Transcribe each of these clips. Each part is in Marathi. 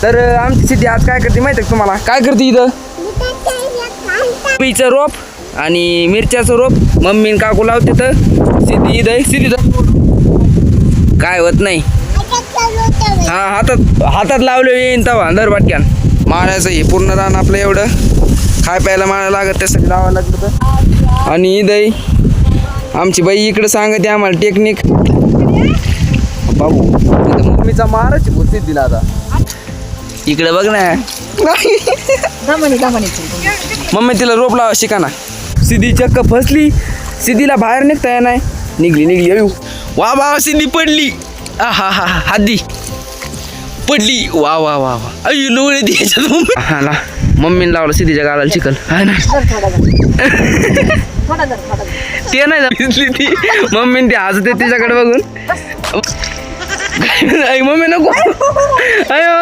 तर आमची सिद्धी आज काय करते माहिती आहे तुम्हाला? काय करते इथं? कोबीचं रोप आणि मिरच्याचं रोप मम्मी काकू लावते. तर सिद्धी इथं सिद्धी काय होत नाही. हा हातात लावलं येईन तवा दर वाटक्यान मारायचं. हे पूर्ण रान आपलं एवढं खाय प्यायला मारायला लागत त्यासाठी लावायला लागतं. आणि इथं आमची बाई इकडं सांगते आम्हाला टेक्निक. बाबू इथं मम्मीचा मारायची भूत दिला आता. इकडे बघ ना मम्मी तिला रोप लावा शिकाना. सिद्धी चक्क फसली. सिद्धीला बाहेर निघता येणार नाही. निघली येऊ. वा वा सिद्धी पडली. हा हादी पडली. वा वा वा वा अय्यो लोळे द्यायच्यात. हाला मम्मीने लावलं सिद्धीच्या गालाला चिकल. हा ना ते नाही दिसली ती मम्मीने ती हसते तिच्याकडे बघून. मम्मी नको. अयो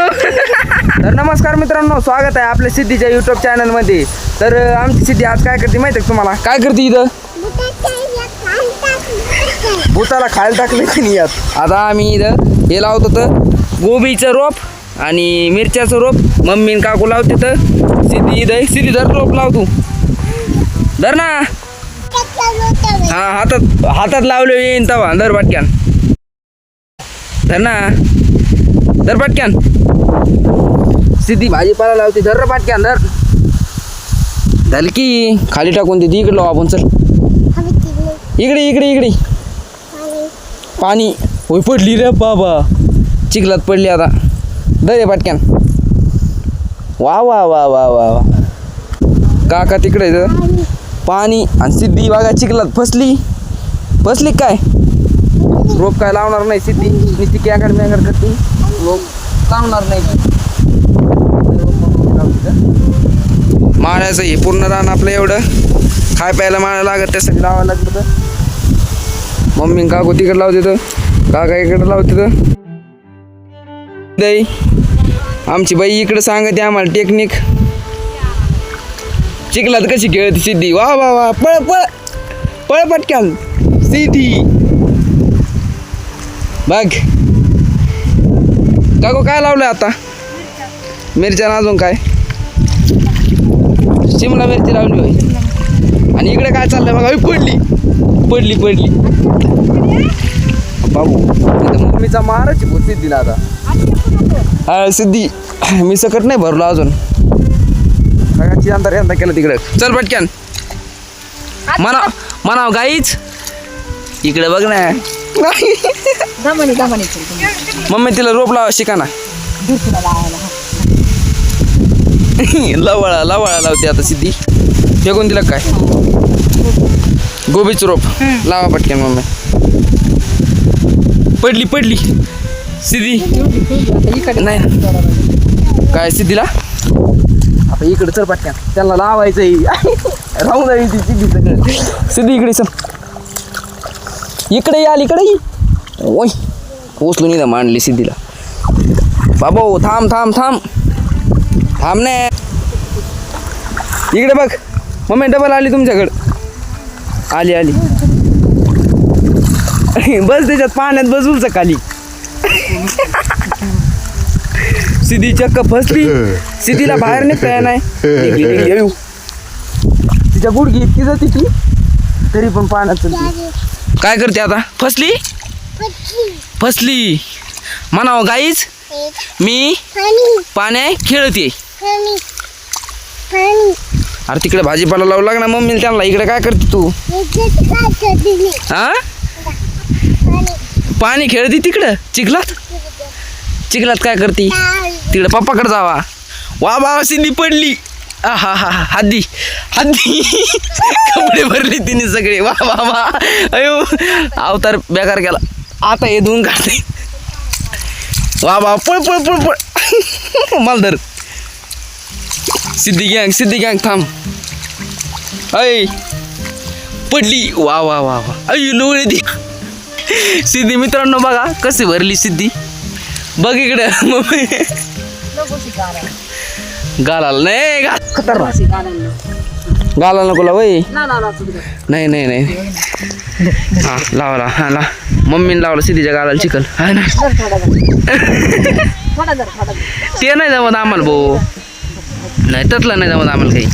तर नमस्कार मित्रांनो, स्वागत आहे आपल्या सिद्धीच्या यूट्यूब चॅनलमध्ये. तर आमची सिद्धी आज काय करते माहिती आहे तुम्हाला? काय करते इथं? भूताला खायला टाकले की यात. आता आम्ही इथं हे लावतो तर गोबीचं रोप आणि मिरच्याचं रोप मम्मी काकू लावते. तर सिद्धी इथं सिद्धी धर रोप लावतो. धर ना. हा हातात लावलं येईन तवा दर पाटक्यान. धर ना दर पाटक्यान. सिद्धी भाजीपाला लावते. धर पाटक्यान धर. झाली की खाली टाकून देते. इकडे लाव आपण. चल इकडे पाणी होय पडली रे बाबा. चिखलात पडली आता. दर पाटक्यान. वा वा वा वा वा वा काका तिकडे पाणी. आणि सिद्धी बघा चिखलात फसली काय. रोप काय लावणार नाही सिद्धी. नुसती कॅकड मॅकड करते. रोप लावणार नाही. मारायचं हे पूर्ण रान आपलं एवढं खाय प्यायला मारायला लागत त्यासाठी लावायला लागतं. तर मम्मी काकू तिकडे लावते. तर काका इकडे लावते. तर दही आमची बाई इकडे सांगते आम्हाला टेक्निक. चिखलात कशी खेळते सिद्धी. वा वा वा पळ पळ पळ पटक्यान सिद्धी. बघ काकू काय लावलं आता? मिरच्या. अजून काय? शिमला मिरची लावली होय. आणि इकडे काय चाललंय बघा. पडली बाबू इथं मम्मीचा मारायची भूत सिद्धीला आता. हा सिद्धी मी सकट नाही भरलो अजून. सगळ्याची यंदा केलं तिकडे. चल पटक्यान म्हणाव गाईच. इकडे बघ ना मम्मी तिला रोप लावा शिकाना. लवाळा लावते आता सिद्धी. फेकून दिला काय? गोबीचं रोप लावा पटक्यान मम्मी. पडली सिद्धी. नाही काय सिद्धीला आता इकडे चल पटक्यान. त्यांना लावायचंय. राहून जाईल ती सिद्धी सगळं. सिद्धी इकडे चल. इकडे आली इकडे. ओय पोचलो नाही मांडली सिद्धीला. बाबा थांब ने. इकडे बघ मम्मी डबल आली तुमच्याकडं. आली बस त्याच्यात पाण्यात बसून खाली. सिद्धी चक्क फसली. सिद्धीला बाहेर निघता येणार नाही. येऊ तिच्या गुडघी इतकी जाते ती तरी पण पाण्यात चलते. काय करते आता? फसली म्हणावं गाईच. मी पाण्यात खेळते. अरे तिकडे भाजीपाला लावू लागणार मम्मीला त्यांना. इकडे काय करते तू? हा पाणी खेळते तिकडं चिखलात काय करते? तिकडे पप्पाकडे जावा. वा बाबा सिद्धी पडली. हा हादी कपडे भरले तिने सगळे. वा वा अयो अवतार बेकार केला. आता हे धुवून काढते. वा वा पळ मालधर. सिद्धी गँग थांब. अय पडली. वा वा वा वा अय्यो लोळे दे. सिद्धी मित्रांनो बघा कशी भरली सिद्धी. बघ इकडे मम्मी. गालाला नाही गाला नको ला वय. नाही हा लावला. मम्मीने लावला सिद्धीच्या गालाला चिकल. हा ना ते नाही जमत आम्हाला भाऊ, नाही तसलं नाही जमत आम्हाला काही.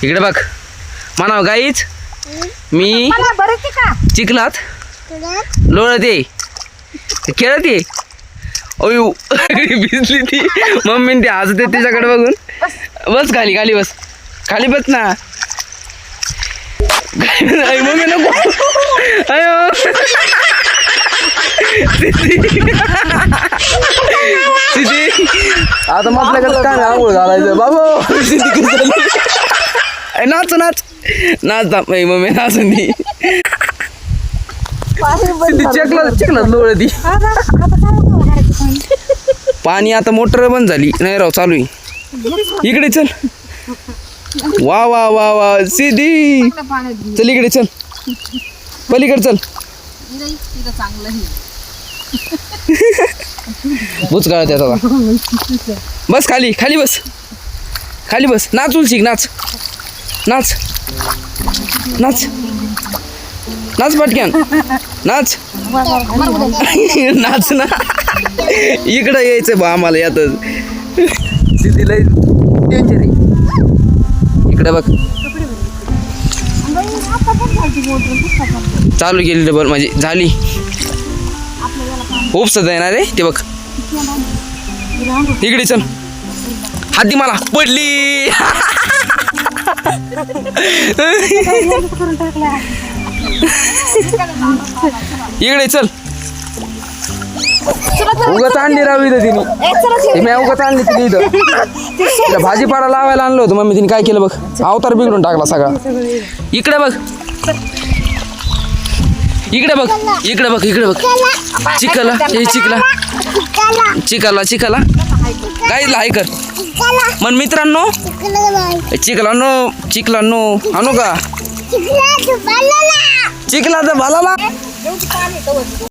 इकडे बघ म्हणाव गाईच मी चिखलात लोळत ये खेळत ये. अयो भिजली ती. मम्मी ती हसते तिच्याकडे बघून. बस खाली खाली बस, खाली बस ना. मम्मी नको. अयो आता म्हटलं काय ना आंघोळ घालायचं बाबू. नाच नाच नाच मम्मी नाचून ती. चिखलात लोळ ती. पाणी आता मोटर बंद झाली नाही राव, चालू आहे. इकडे चल. वा वा वा वा सिद्धी चल इकडे चल, पलीकडे चल. बुचकाळ त्याचा. बस खाली खाली बस, खाली बस. नाचूल शिक, नाच नाच नाच नाच पटक्यान नाच. नाच ना. इकडं यायचं बा आम्हाला यातच. सिद्धीला डेंजर आहे. इकडे बघ चालू केली डबल म्हणजे झाली. उपसत आहे ना रे ते बघ. इकडे चल. हाती मला पडली. इकडे चल. उगाच आणली राव इथं तिने. मी उगाच आणली तिने इथं. भाजीपाला लावायला आणलं होतं मम्मी तिने. काय केलं बघ, अवतार बिघडून टाकला सगळा. इकडे बघ, इकडे बघ, इकडे बघ, इकडे बघ. चिखला हे चिखला चिखला चिखला काय हाय कर मन मित्रांनो. चिखलांनो चिखलांनो आणू का चिखला तर भाला.